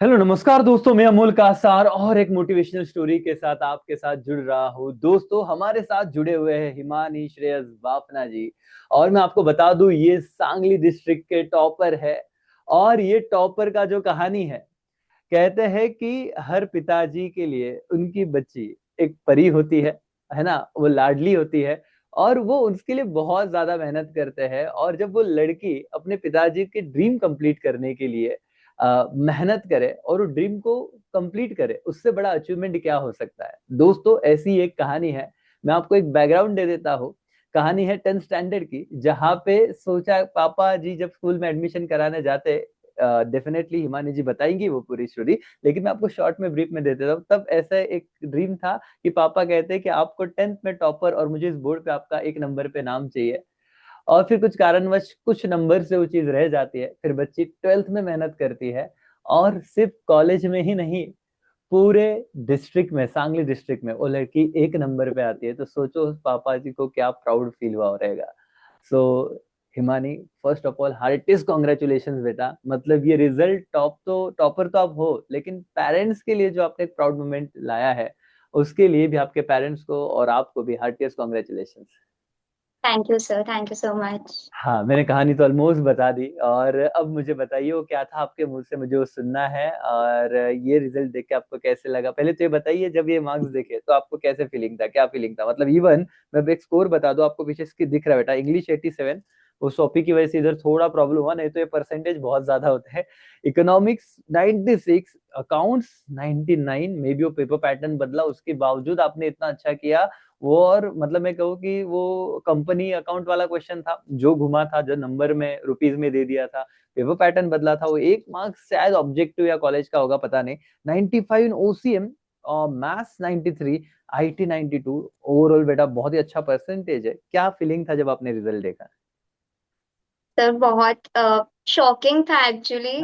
Hello नमस्कार दोस्तों, मैं अमोल कासार और एक मोटिवेशनल स्टोरी के साथ आपके साथ जुड़ रहा हूँ। दोस्तों, हमारे साथ जुड़े हुए हैं हिमानी श्रेयस बाफना जी। और मैं आपको बता दूं, ये सांगली डिस्ट्रिक्ट के टॉपर है। और ये टॉपर का जो कहानी है, कहते हैं कि हर पिताजी के लिए उनकी बच्ची एक परी होती है ना, वो लाडली होती है। और वो उसके लिए बहुत ज्यादा मेहनत करते हैं। और जब वो लड़की अपने पिताजी के ड्रीम कंप्लीट करने के लिए मेहनत करे और वो ड्रीम को कंप्लीट करे, उससे बड़ा अचीवमेंट क्या हो सकता है। दोस्तों, ऐसी एक कहानी है। मैं आपको एक बैकग्राउंड दे देता हूँ। कहानी है 10th स्टैंडर्ड की, जहाँ पे सोचा पापा जी जब स्कूल में एडमिशन कराने जाते, डेफिनेटली हिमानी जी बताएंगी वो पूरी स्टोरी, लेकिन मैं आपको शॉर्ट में ब्रीफ में दे देता हूँ। तब ऐसा एक ड्रीम था कि पापा कहते हैं कि आपको 10th में टॉपर और मुझे इस बोर्ड पे आपका एक नंबर पे नाम चाहिए। और फिर कुछ कारणवश कुछ नंबर से वो चीज रह जाती है। फिर बच्ची 12th में मेहनत करती है। और सिर्फ कॉलेज में ही नहीं, पूरे डिस्ट्रिक्ट में, सांगली डिस्ट्रिक्ट में वो लड़की एक नंबर पे आती है। तो सोचो उस पापा जी को क्या प्राउड फील हुआ रहेगा। So Himani, first of all heartiest congratulation बेटा। मतलब ये रिजल्ट, टॉपर तो आप हो, लेकिन पेरेंट्स के लिए जो आपने एक प्राउड मोमेंट लाया है, उसके लिए भी आपके पेरेंट्स को और आपको भी heartiest congratulation. Thank you sir, thank you so much. हाँ, मैंने कहानी तो ऑलमोस्ट बता दी। और अब मुझे बताइए, वो क्या था आपके मुंह से, मुझे वो सुनना है। और ये रिजल्ट देख के आपको कैसे लगा, पहले तो ये बताइए, जब ये मार्क्स देखे तो आपको कैसे फीलिंग था, क्या फीलिंग था। मतलब इवन मैं एक स्कोर बता दूं आपको, पीछे इसकी दिख रहा है बेटा, इंग्लिश 87। वो सॉपी की वजह से इधर थोड़ा प्रॉब्लम हुआ, नहीं तो ये परसेंटेज बहुत ज्यादा होते हैं। Economics 96, accounts 99। मे बी वो पेपर पैटर्न बदला, उसके बावजूद आपने इतना अच्छा किया। वो, और मतलब मैं कहूँ कि वो कंपनी अकाउंट वाला क्वेश्चन था जो घुमा था, जो नंबर में रुपीज में दे दिया था। पेपर पैटर्न बदला था, वो एक मार्क्स शायद ऑब्जेक्टिव या कॉलेज का होगा, पता नहीं। 95 इन ओसीएम और मैथ्स 93, आईटी 92। ओवरऑल बेटा बहुत ही अच्छा परसेंटेज है। क्या फीलिंग था जब आपने रिजल्ट देखा? सर बहुत शॉकिंग था एक्चुअली।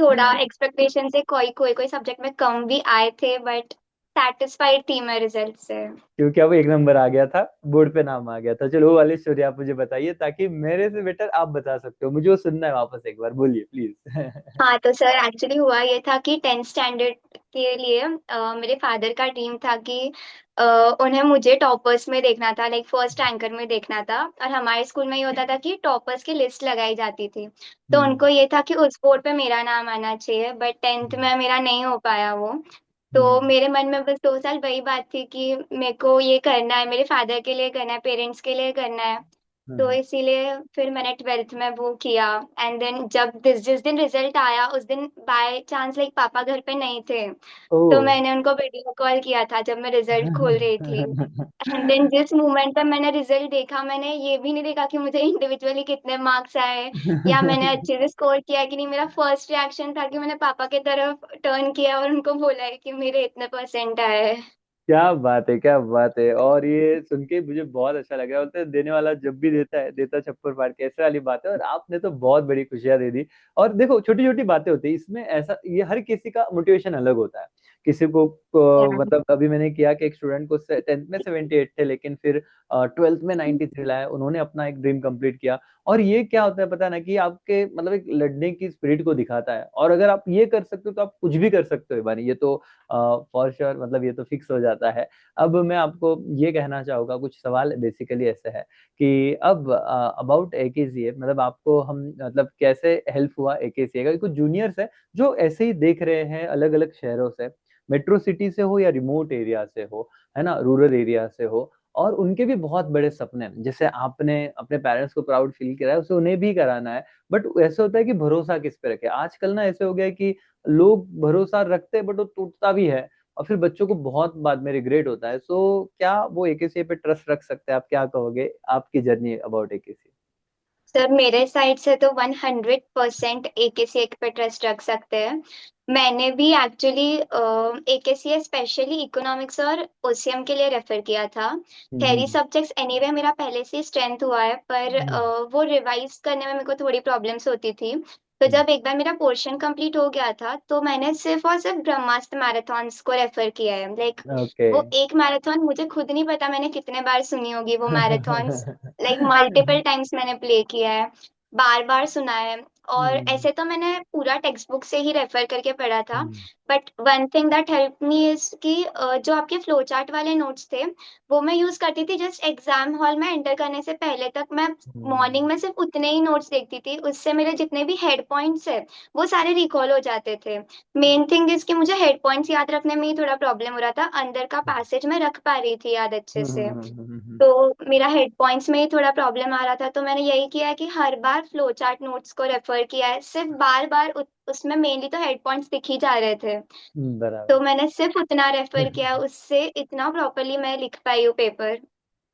थोड़ा एक्सपेक्टेशन से कोई कोई कोई सब्जेक्ट में कम भी आए थे, बट सेटिस्फाइड थी मैं रिजल्ट से। क्योंकि अब एक नंबर आ गया था, बोर्ड पे नाम आ गया था। चलो वो वाली स्टोरी आप मुझे बताइए, ताकि मेरे से बेटर आप बता सकते हो, मुझे वो सुनना है वापस, एक बार बोलिए प्लीज। हाँ तो सर, एक्चुअली हुआ ये था कि 10th स्टैंडर्ड के लिए मेरे फादर का ड्रीम था कि अ, उन्हें मुझे टॉपर्स में देखना था, लाइक फर्स्ट रैंकर में देखना था। और हमारे स्कूल में ये होता था कि टॉपर्स की लिस्ट लगाई जाती थी। तो हम्म। उनको ये था कि उस बोर्ड पे मेरा नाम आना चाहिए, बट 10th हम्म। में मेरा नहीं हो पाया वो। तो हम्म। मेरे मन में बस 2 साल वही बात थी कि मेरे को ये करना है, मेरे फादर के लिए करना है, पेरेंट्स के लिए करना है। तो हम्म। इसीलिए फिर मैंने 12th में वो किया। एंड देन जब जिस दिन रिजल्ट आया, उस दिन बाय चांस लाइक पापा घर पे नहीं थे। ओ। तो मैंने उनको वीडियो कॉल किया था जब मैं रिजल्ट खोल रही थी। एंड देन जिस मोमेंट पे मैंने रिजल्ट देखा, मैंने ये भी नहीं देखा कि मुझे इंडिविजुअली कितने मार्क्स आए या मैंने अच्छे से स्कोर किया कि नहीं। मेरा फर्स्ट रिएक्शन था कि मैंने पापा की तरफ टर्न किया और उनको बोला है कि मेरे इतने परसेंट आए हैं। क्या बात है, क्या बात है। और ये सुन के मुझे बहुत अच्छा लगा। बोलते हैं देने वाला जब भी देता है, देता छप्पर फाड़ के, ऐसे वाली बात है। और आपने तो बहुत बड़ी खुशियां दे दी। और देखो, छोटी छोटी बातें होती है इसमें, ऐसा ये हर किसी का मोटिवेशन अलग होता है। किसी को मतलब अभी मैंने किया कि एक स्टूडेंट को 10th में 78 थे, लेकिन फिर 12th में 93 लाया, उन्होंने अपना एक ड्रीम कंप्लीट किया। और ये क्या होता है पता है ना, कि आपके मतलब एक लड़ने की स्पिरिट को दिखाता है। और अगर आप ये कर सकते हो तो आप कुछ भी कर सकते हो बानी, ये तो फॉर श्योर, मतलब ये तो फिक्स हो जाता है। अब मैं आपको ये कहना चाहूंगा, कुछ सवाल बेसिकली ऐसे है कि अब अबाउट एकेसीए, मतलब आपको हम मतलब कैसे हेल्प हुआ एकेसीए का। कुछ जूनियर्स है जो ऐसे ही देख रहे हैं, अलग अलग शहरों से, मेट्रो सिटी से हो या रिमोट एरिया से हो, है ना, रूरल एरिया से हो। और उनके भी बहुत बड़े सपने हैं, जैसे आपने अपने पेरेंट्स को प्राउड फील कराया, उसे उन्हें भी कराना है। बट ऐसा होता है कि भरोसा किस पे रखे। आजकल ना ऐसे हो गया है कि लोग भरोसा रखते हैं, बट वो टूटता भी है। और फिर बच्चों को बहुत बाद में रिग्रेट होता है। सो क्या वो एकेसी पे ट्रस्ट रख सकते हैं? आप क्या कहोगे, आपकी जर्नी अबाउट एकेसी? सर मेरे साइड से तो 100% एक से एक पे ट्रस्ट रख सकते हैं। मैंने भी एक्चुअली एक से स्पेशली इकोनॉमिक्स और ओसीएम के लिए रेफर किया था। थेरी हम्म। सब्जेक्ट्स एनीवे मेरा पहले से स्ट्रेंथ हुआ है, पर हम्म। वो रिवाइज करने में मेरे को थोड़ी प्रॉब्लम्स होती थी। तो जब एक बार मेरा पोर्शन कंप्लीट हो गया था, तो मैंने सिर्फ और सिर्फ ब्रह्मास्त्र मैराथन्स को रेफर किया है। Like okay. वो एक मैराथन मुझे खुद नहीं पता मैंने कितने बार सुनी होगी वो मैराथन्स। लाइक मल्टीपल टाइम्स मैंने प्ले किया है, बार बार सुना है। और हम्म ऐसे तो मैंने पूरा टेक्स्ट बुक से ही रेफर करके पढ़ा था। Hmm but one thing that help me is कि जो आपके फ्लो चार्ट वाले नोट्स थे वो मैं यूज करती थी जस्ट एग्जाम हॉल में एंटर करने से पहले तक। मैं मॉर्निंग हम्म में सिर्फ उतने ही नोट्स देखती थी, उससे मेरे जितने भी हेड पॉइंट्स है वो सारे रिकॉल हो जाते थे। मेन थिंग इज कि मुझे हेड पॉइंट्स याद रखने में ही थोड़ा प्रॉब्लम हो रहा था, अंदर का पैसेज में रख पा रही थी याद अच्छे से। हम्म। तो मेरा हेड पॉइंट्स में ही थोड़ा प्रॉब्लम आ रहा था, तो मैंने यही किया है कि हर बार फ्लो चार्ट नोट्स को रेफर किया है। सिर्फ बार बार उसमें मेनली तो हेड पॉइंट्स दिख ही जा रहे थे, बराबर। तो मैंने सिर्फ उतना रेफर किया, उससे इतना प्रॉपरली मैं लिख पाई हूँ पेपर।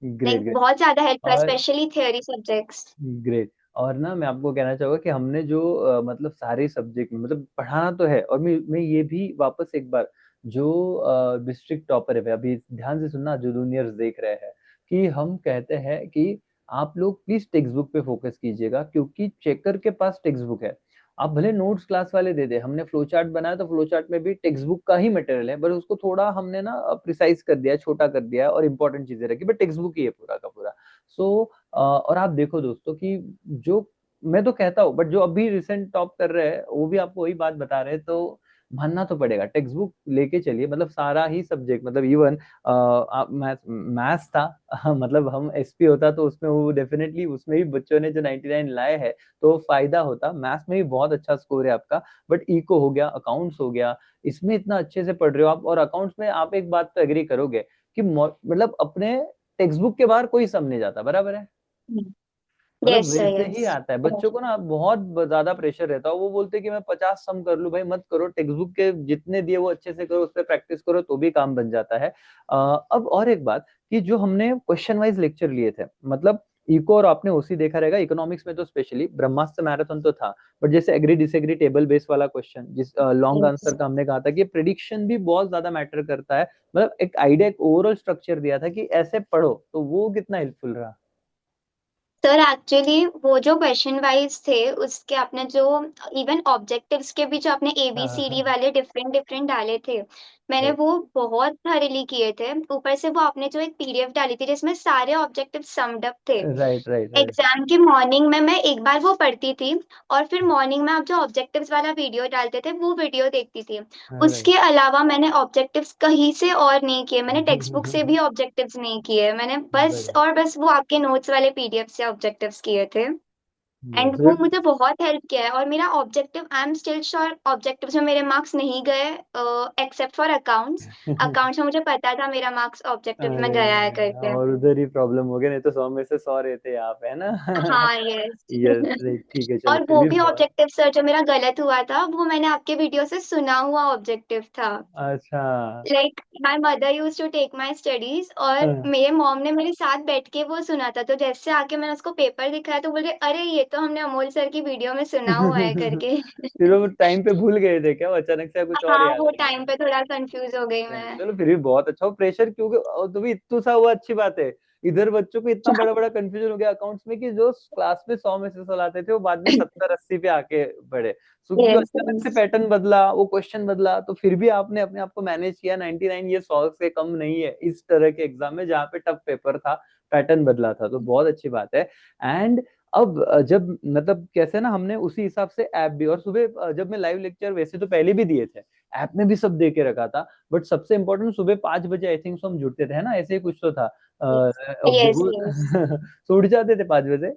Great like great. बहुत ज्यादा हेल्प हुआ, और स्पेशली थियोरी सब्जेक्ट्स। ग्रेट। और ना मैं आपको कहना चाहूंगा कि हमने जो मतलब सारे सब्जेक्ट मतलब पढ़ाना तो है, और मैं ये भी वापस एक बार जो डिस्ट्रिक्ट टॉपर है, अभी ध्यान से सुनना जो जूनियर्स देख रहे हैं, कि हम कहते हैं कि आप लोग प्लीज टेक्स्ट बुक पे फोकस कीजिएगा, क्योंकि चेकर के पास टेक्स्ट बुक है। आप भले नोट्स क्लास वाले दे दे, हमने फ्लो चार्ट बनाया तो फ्लो चार्ट में भी टेक्स्ट बुक का ही मटेरियल है, बस उसको थोड़ा हमने ना प्रिसाइज कर दिया है, छोटा कर दिया है, और इंपॉर्टेंट चीजें रखी, बट टेक्स्ट बुक ही है पूरा का पूरा। सो और आप देखो दोस्तों कि जो मैं तो कहता हूँ, बट जो अभी रिसेंट टॉप कर रहे हैं वो भी आपको वही बात बता रहे हैं, तो मानना तो पड़ेगा, टेक्स्ट बुक लेके चलिए, मतलब सारा ही सब्जेक्ट, मतलब इवन आप मैथ्स था मतलब हम एसपी होता तो उसमें वो डेफिनेटली उसमें भी बच्चों ने जो 99 लाए हैं तो फायदा होता, मैथ्स में भी बहुत अच्छा स्कोर है आपका। बट इको हो गया, अकाउंट्स हो गया, इसमें इतना अच्छे से पढ़ रहे हो आप, और अकाउंट्स में आप एक बात तो एग्री करोगे कि मतलब अपने टेक्स्ट बुक के बाहर कोई सम नहीं जाता, बराबर है। मतलब यस सर, वैसे ही यस। आता है, बच्चों को ना बहुत ज्यादा प्रेशर रहता है, वो बोलते हैं कि मैं 50 सम कर लूं, भाई मत करो, टेक्स्ट बुक के जितने दिए वो अच्छे से करो, उस पर प्रैक्टिस करो तो भी काम बन जाता है। अब और एक बात कि जो हमने क्वेश्चन वाइज लेक्चर लिए थे, मतलब इको और आपने उसी देखा रहेगा, इकोनॉमिक्स में तो स्पेशली ब्रह्मास्त्र मैराथन तो था, बट जैसे एग्री डिसएग्री टेबल बेस वाला क्वेश्चन, जिस लॉन्ग यस आंसर का हमने कहा था कि प्रिडिक्शन भी बहुत ज्यादा मैटर करता है, मतलब एक आइडिया, एक ओवरऑल स्ट्रक्चर दिया था कि ऐसे पढ़ो, तो वो कितना हेल्पफुल रहा। सर, एक्चुअली वो जो क्वेश्चन वाइज थे उसके आपने जो इवन ऑब्जेक्टिव्स के भी जो आपने ए बी हाँ सी डी हाँ। वाले डिफरेंट डिफरेंट डाले थे, मैंने वो बहुत थॉरली किए थे। ऊपर से वो आपने जो एक पीडीएफ डाली थी जिसमें सारे ऑब्जेक्टिव समड अप थे। Right right right. एग्जाम की मॉर्निंग में मैं एक बार वो पढ़ती थी, और फिर मॉर्निंग में आप जो ऑब्जेक्टिव्स वाला वीडियो डालते थे वो वीडियो देखती थी। राइट। उसके अलावा मैंने ऑब्जेक्टिव्स कहीं से और नहीं किए, मैंने टेक्स्ट बुक से भी ऑब्जेक्टिव्स नहीं किए, मैंने बस बढ़िया। और बस वो आपके नोट्स वाले पीडीएफ से ऑब्जेक्टिव्स किए थे। And yes. वो मुझे बहुत हेल्प किया है। और मेरा objective, I am still sure, objectives में मेरे मार्क्स नहीं गए एक्सेप्ट फॉर अकाउंट्स। अकाउंट्स में मुझे पता था मेरा मार्क्स ऑब्जेक्टिव में अरे, गया है करके। और उधर ही प्रॉब्लम हो गया, नहीं तो 100 में से 100 रहते आप, है ना। हाँ, यस। यस, ठीक है, चलो और फिर वो भी भी बहुत ऑब्जेक्टिव सर जो मेरा गलत हुआ था वो मैंने आपके वीडियो से सुना हुआ ऑब्जेक्टिव था। अच्छा। Like my mother use to take my studies, और हाँ। मेरे मॉम ने मेरे साथ बैठ के वो सुना था, तो जैसे आके मैंने उसको पेपर दिखाया तो बोले अरे ये तो हमने अमोल सर की वीडियो में सुना हुआ है करके। फिर वो टाइम पे भूल गए थे क्या, वो अचानक से कुछ और हाँ, याद वो आ गया। टाइम पे थोड़ा कंफ्यूज हो गई मैं। चलो फिर भी बहुत अच्छा, वो प्रेशर क्योंकि तो भी इतना सा हुआ, अच्छी बात है। इधर बच्चों को इतना बड़ा बड़ा कंफ्यूजन हो गया अकाउंट्स में, कि जो क्लास में 100 में से 100 लाते थे वो बाद में 70-80 पे आके बढ़े, सो क्योंकि यस, अचानक से यस। पैटर्न बदला, वो क्वेश्चन बदला, तो फिर भी आपने अपने आप को मैनेज किया। 99 ये 100 से कम नहीं है इस तरह के एग्जाम में, जहाँ पे टफ पेपर था, पैटर्न बदला था, तो बहुत अच्छी बात है। एंड अब जब मतलब कैसे ना हमने उसी हिसाब से ऐप भी, और सुबह जब मैं लाइव लेक्चर वैसे तो पहले भी दिए थे, ऐप में भी सब दे के रखा था, बट सबसे इम्पोर्टेंट सुबह 5 बजे आई थिंक सो हम जुड़ते थे, है ना, ऐसे ही कुछ तो था। यस, वो यस। सो उठ जाते थे 5 बजे।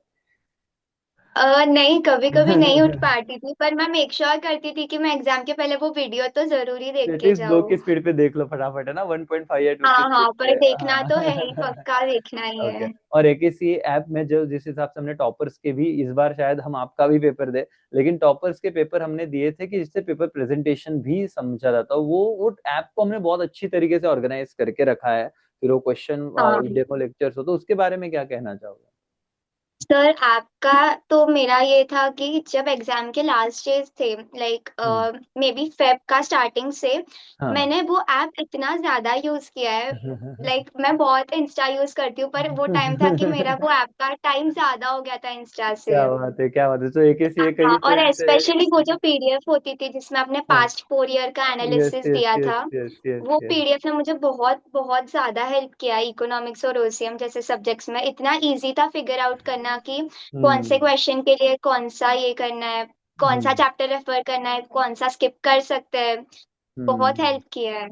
नहीं, कभी कभी नहीं उठ पाती थी, पर मैं मेक श्योर करती थी कि मैं एग्जाम के पहले वो वीडियो तो जरूरी देख के एटलीस्ट 2 की जाऊँ। स्पीड पे देख लो फटाफट, है ना, 1.5 या 2 की हाँ, स्पीड हाँ, पर पे। देखना तो है ही, पक्का देखना ही ओके। है। और एक इसी ऐप में जो जिस हिसाब से हमने टॉपर्स के भी, इस बार शायद हम आपका भी पेपर दे, लेकिन टॉपर्स के पेपर हमने दिए थे कि जिससे पेपर प्रेजेंटेशन भी समझा जाता, वो ऐप को हमने बहुत अच्छी तरीके से ऑर्गेनाइज करके रखा है, फिर वो क्वेश्चन हाँ डेमो लेक्चर्स हो, तो उसके बारे में क्या कहना चाहोगे। सर, आपका तो मेरा ये था कि जब एग्जाम के लास्ट डेज थे, like hmm. May be Feb का स्टार्टिंग से, हाँ। मैंने वो ऐप इतना ज्यादा यूज किया है। लाइक मैं बहुत इंस्टा यूज करती हूँ, पर वो टाइम था कि मेरा वो ऐप का टाइम ज्यादा हो गया था इंस्टा से। क्या बात है, क्या बात है, तो एक ही से हाँ, कहीं और से स्पेशली वो जो पीडीएफ होती थी जिसमें आपने हाँ। पास्ट 4 ईयर का यस एनालिसिस यस दिया यस था, यस यस वो यस। पीडीएफ ने मुझे बहुत बहुत ज्यादा हेल्प किया। इकोनॉमिक्स और ओसीएम जैसे सब्जेक्ट्स में इतना इजी था फिगर आउट करना कि कौन से हम्म। क्वेश्चन के लिए कौन सा ये करना है। कौन सा हम्म। चैप्टर रेफर करना है, कौन सा स्किप कर सकते हैं। बहुत हम्म। हेल्प किया है।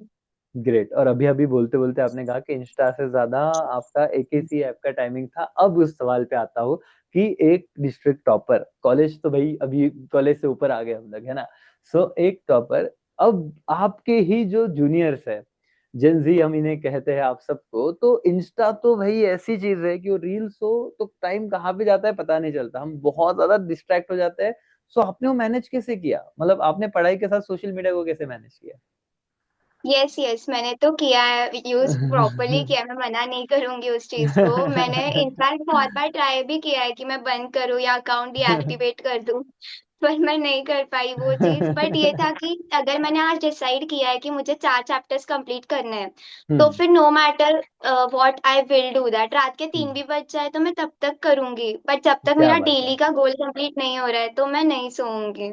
ग्रेट। और अभी अभी बोलते बोलते आपने कहा कि इंस्टा से ज्यादा आपका एक ही सी ऐप का टाइमिंग था। अब उस सवाल पे आता हूँ कि एक डिस्ट्रिक्ट टॉपर, कॉलेज तो भाई अभी कॉलेज से ऊपर आ गए हम लोग, है ना। सो एक टॉपर, अब आपके ही जो जूनियर्स है, जेंजी हम इन्हें कहते हैं आप सबको, तो इंस्टा तो भाई ऐसी चीज है कि वो रील्स हो तो टाइम कहाँ पे जाता है पता नहीं चलता, हम बहुत ज्यादा डिस्ट्रैक्ट हो जाते हैं। सो आपने वो मैनेज कैसे किया, मतलब आपने पढ़ाई के साथ सोशल मीडिया को कैसे मैनेज किया? यस यस, मैंने तो किया है, यूज प्रॉपरली किया है, मैं मना नहीं करूंगी उस चीज को। मैंने इनफैक्ट बहुत बार ट्राई भी किया है कि मैं बंद करूँ या अकाउंट डीएक्टिवेट कर दूं, पर मैं नहीं कर पाई वो चीज। बट ये था कि अगर मैंने आज डिसाइड किया है कि मुझे 4 चैप्टर्स कंप्लीट करने हैं, तो हम्म। फिर no matter what I will do that, रात के 3 हम्म। भी बज जाए तो मैं तब तक करूंगी, बट जब तक क्या मेरा बात है, डेली का गोल कंप्लीट नहीं हो रहा है तो मैं नहीं सोऊंगी।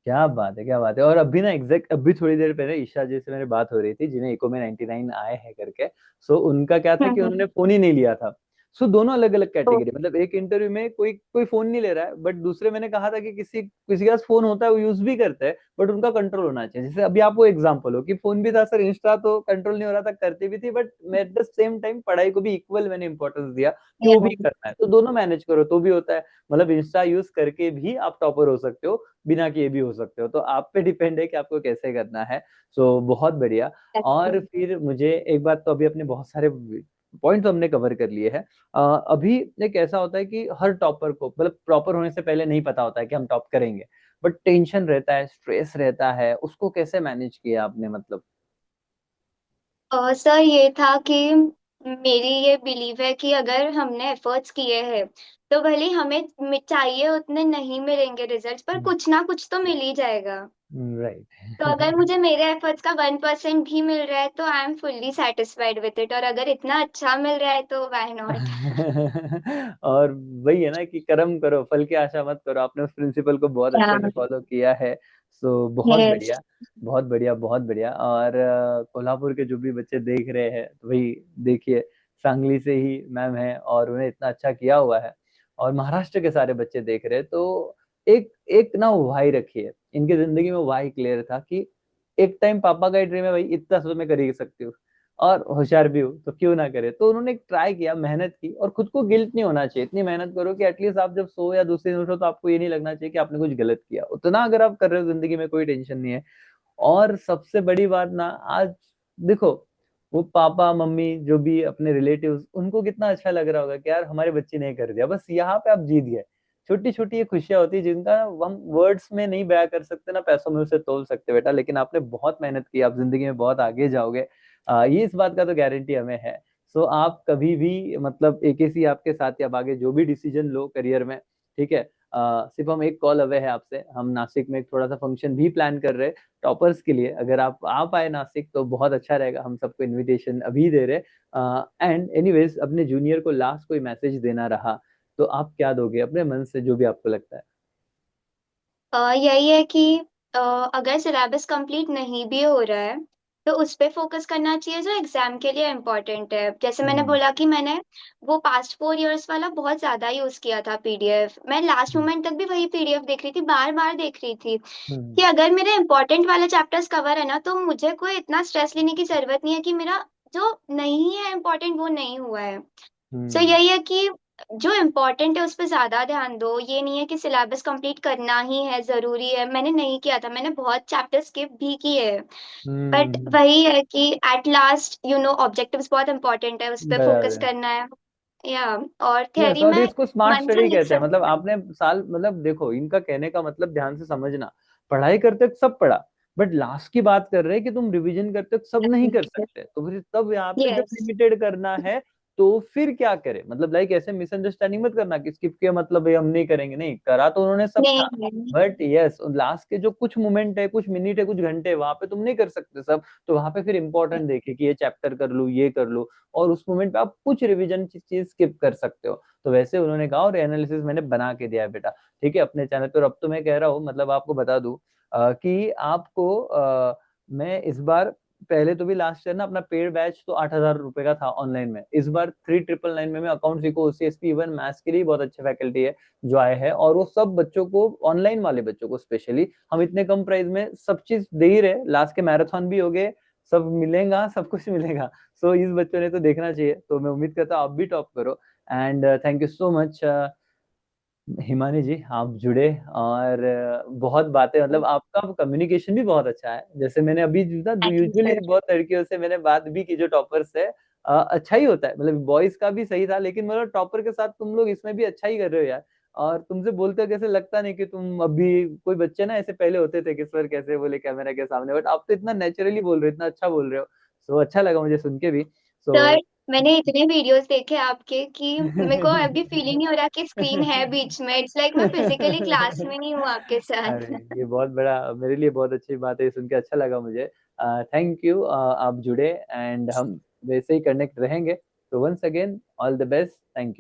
क्या बात है, क्या बात है। और अभी ना एग्जैक्ट अभी थोड़ी देर पहले ईशा जी से मेरी बात हो रही थी, जिन्हें इको में 99 आए हैं करके। सो उनका क्या था कि उन्होंने हम्म। फोन ही नहीं लिया था। सो दोनों अलग अलग तो कैटेगरी, मतलब एक इंटरव्यू में कोई कोई फोन नहीं ले रहा है, बट दूसरे मैंने कहा था कि किसी किसी के पास फोन होता है वो यूज भी करते हैं, बट उनका कंट्रोल होना चाहिए। जैसे अभी आप वो एग्जाम्पल हो कि फोन भी था सर, इंस्टा तो कंट्रोल नहीं हो रहा था, करती भी थी, बट मैं एट द सेम टाइम पढ़ाई को भी इक्वल मैंने इंपॉर्टेंस दिया कि वो भी करना है, तो दोनों मैनेज करो तो भी होता है। मतलब इंस्टा यूज करके भी आप टॉपर हो सकते हो, बिना किए भी हो सकते हो, तो आप पे डिपेंड है कि आपको कैसे करना है। सो बहुत बढ़िया। और फिर मुझे एक बात, तो अभी अपने बहुत सारे पॉइंट तो हमने कवर कर लिए हैं। अभी एक ऐसा होता है कि हर टॉपर को, मतलब प्रॉपर होने से पहले नहीं पता होता है कि हम टॉप करेंगे, बट टेंशन रहता है, स्ट्रेस रहता है, उसको कैसे मैनेज किया आपने, मतलब? सर ये था कि मेरी ये बिलीव है कि अगर हमने एफर्ट्स किए हैं तो भले ही हमें चाहिए उतने नहीं मिलेंगे रिजल्ट्स, पर कुछ ना कुछ तो मिल ही जाएगा। तो अगर राइट। मुझे मेरे एफर्ट्स का 1% भी मिल रहा है तो I am fully satisfied with it, और अगर इतना अच्छा मिल रहा है तो व्हाई नॉट। और वही है ना कि कर्म करो फल की आशा मत करो, आपने उस प्रिंसिपल को बहुत अच्छे से फॉलो किया है। सो बहुत यस। बढ़िया, बहुत बढ़िया, बहुत बढ़िया। और कोल्हापुर के जो भी बच्चे देख रहे हैं तो भाई देखिए, सांगली से ही मैम है और उन्हें इतना अच्छा किया हुआ है, और महाराष्ट्र के सारे बच्चे देख रहे हैं, तो एक एक ना वाई रखिए, इनकी जिंदगी में वाई क्लियर था कि एक टाइम पापा का ही ड्रीम है भाई, इतना तो मैं कर ही सकती हूँ, और होशियार भी हूँ तो क्यों ना करे। तो उन्होंने ट्राई किया, मेहनत की, और खुद को गिल्ट नहीं होना चाहिए, इतनी मेहनत करो कि एटलीस्ट आप जब सो या दूसरे दिन उठो तो आपको ये नहीं लगना चाहिए कि आपने कुछ गलत किया। उतना अगर आप कर रहे हो जिंदगी में, कोई टेंशन नहीं है। और सबसे बड़ी बात ना, आज देखो, वो पापा मम्मी जो भी अपने रिलेटिव्स, उनको कितना अच्छा लग रहा होगा कि यार हमारे बच्चे ने कर दिया, बस यहाँ पे आप जीत गए। छोटी छोटी ये खुशियां होती है जिनका हम वर्ड्स में नहीं बयां कर सकते ना, पैसों में उसे तोल सकते बेटा, लेकिन आपने बहुत मेहनत की, आप जिंदगी में बहुत आगे जाओगे। ये इस बात का तो गारंटी हमें है। सो आप कभी भी, मतलब एक ही आपके साथ, या आगे जो भी डिसीजन लो करियर में, ठीक है, सिर्फ हम एक कॉल अवे है आपसे, हम नासिक में एक थोड़ा सा फंक्शन भी प्लान कर रहे हैं टॉपर्स के लिए। अगर आप पाए नासिक तो बहुत अच्छा रहेगा, हम सबको इनविटेशन अभी दे रहे। एंड एनीवेज, अपने जूनियर को लास्ट कोई मैसेज देना रहा तो आप क्या दोगे अपने मन से, जो भी आपको लगता है? यही है कि अ, अगर सिलेबस कंप्लीट नहीं भी हो रहा है तो उस पे फोकस करना चाहिए जो एग्जाम के लिए इम्पोर्टेंट है। जैसे मैंने हम्म। बोला कि मैंने वो पास्ट 4 इयर्स वाला बहुत ज्यादा यूज किया था पीडीएफ, मैं लास्ट हम्म। मोमेंट तक भी वही पीडीएफ देख रही थी, बार बार देख रही थी हम्म। कि अगर मेरे इंपॉर्टेंट वाले चैप्टर्स कवर है ना तो मुझे कोई इतना स्ट्रेस लेने की जरूरत नहीं है कि मेरा जो नहीं है इम्पोर्टेंट वो नहीं हुआ है। सो हम्म। यही है कि जो इम्पोर्टेंट है उस पर ज्यादा ध्यान दो। ये नहीं है कि सिलेबस कंप्लीट करना ही है, जरूरी है। मैंने नहीं किया था, मैंने बहुत चैप्टर स्किप भी किए हैं, बट हम्म। वही है कि at last you know objectives बहुत इंपॉर्टेंट है, उस पर फोकस बराबर। करना है। या और यस, थ्योरी और में इसको स्मार्ट मन से स्टडी लिख कहते हैं, मतलब सकते हैं। आपने साल, मतलब देखो इनका कहने का मतलब ध्यान से समझना, पढ़ाई करते वक्त सब पढ़ा, बट लास्ट की बात कर रहे हैं कि तुम रिवीजन करते वक्त सब नहीं कर सकते, तो फिर तब यहाँ पे जब यस। लिमिटेड करना है तो फिर क्या करें, मतलब लाइक ऐसे मिसअंडरस्टैंडिंग मत करना कि स्किप किया मतलब है हम नहीं करेंगे, नहीं करा तो उन्होंने सब था, नहीं। बट यस लास्ट के जो कुछ मोमेंट है, कुछ मिनट है, कुछ घंटे, वहां पे तुम नहीं कर सकते सब, तो वहां पे फिर इंपॉर्टेंट देखिए कि ये चैप्टर कर लूँ, ये कर लूँ, और उस मोमेंट पे आप कुछ रिवीजन चीज स्किप कर सकते हो। तो वैसे उन्होंने कहा, और एनालिसिस मैंने बना के दिया है बेटा, ठीक है, अपने चैनल पर। अब तो मैं कह रहा हूँ, मतलब आपको बता दूं कि आपको मैं इस बार पहले तो भी लास्ट ईयर ना अपना पेड बैच तो 8,000 रुपए का था ऑनलाइन में, इस बार 3,999 में अकाउंट सीखो ओसीएसपी इवन मैथ्स के लिए बहुत अच्छे फैकल्टी है जो आए हैं, और वो सब बच्चों को, ऑनलाइन वाले बच्चों को स्पेशली हम इतने कम प्राइस में सब चीज दे ही रहे, लास्ट के मैराथन भी हो गए, सब मिलेगा, सब कुछ मिलेगा। सो इस बच्चों ने तो देखना चाहिए, तो मैं उम्मीद करता हूँ आप भी टॉप करो। And thank you so much Himani ji, आप जुड़े, और बहुत बातें, मतलब आपका कम्युनिकेशन भी बहुत अच्छा है, जैसे मैंने अभी थैंक यू यूजुअली सर। बहुत लड़कियों से मैंने बात भी की जो टॉपर्स है, अच्छा ही होता है, मतलब बॉयज का भी सही था, लेकिन मतलब टॉपर के साथ तुम लोग इसमें भी अच्छा ही कर रहे हो यार। और तुमसे बोलते हो कैसे लगता नहीं कि तुम अभी कोई बच्चे ना ऐसे पहले होते थे कि सर कैसे बोले कैमरा के सामने, बट आप तो इतना नेचुरली बोल रहे हो, इतना अच्छा बोल रहे हो। सो अच्छा लगा मुझे सुन के भी। सर सो मैंने इतने वीडियोस देखे आपके कि मेरे को अभी फीलिंग नहीं हो रहा कि स्क्रीन है बीच में, इट्स लाइक मैं फिजिकली क्लास में नहीं हूँ आपके अरे साथ। ये बहुत बड़ा मेरे लिए बहुत अच्छी बात है, ये सुन के अच्छा लगा मुझे। थैंक यू, आप जुड़े, एंड हम वैसे ही कनेक्ट रहेंगे। तो once again all the best, thank you.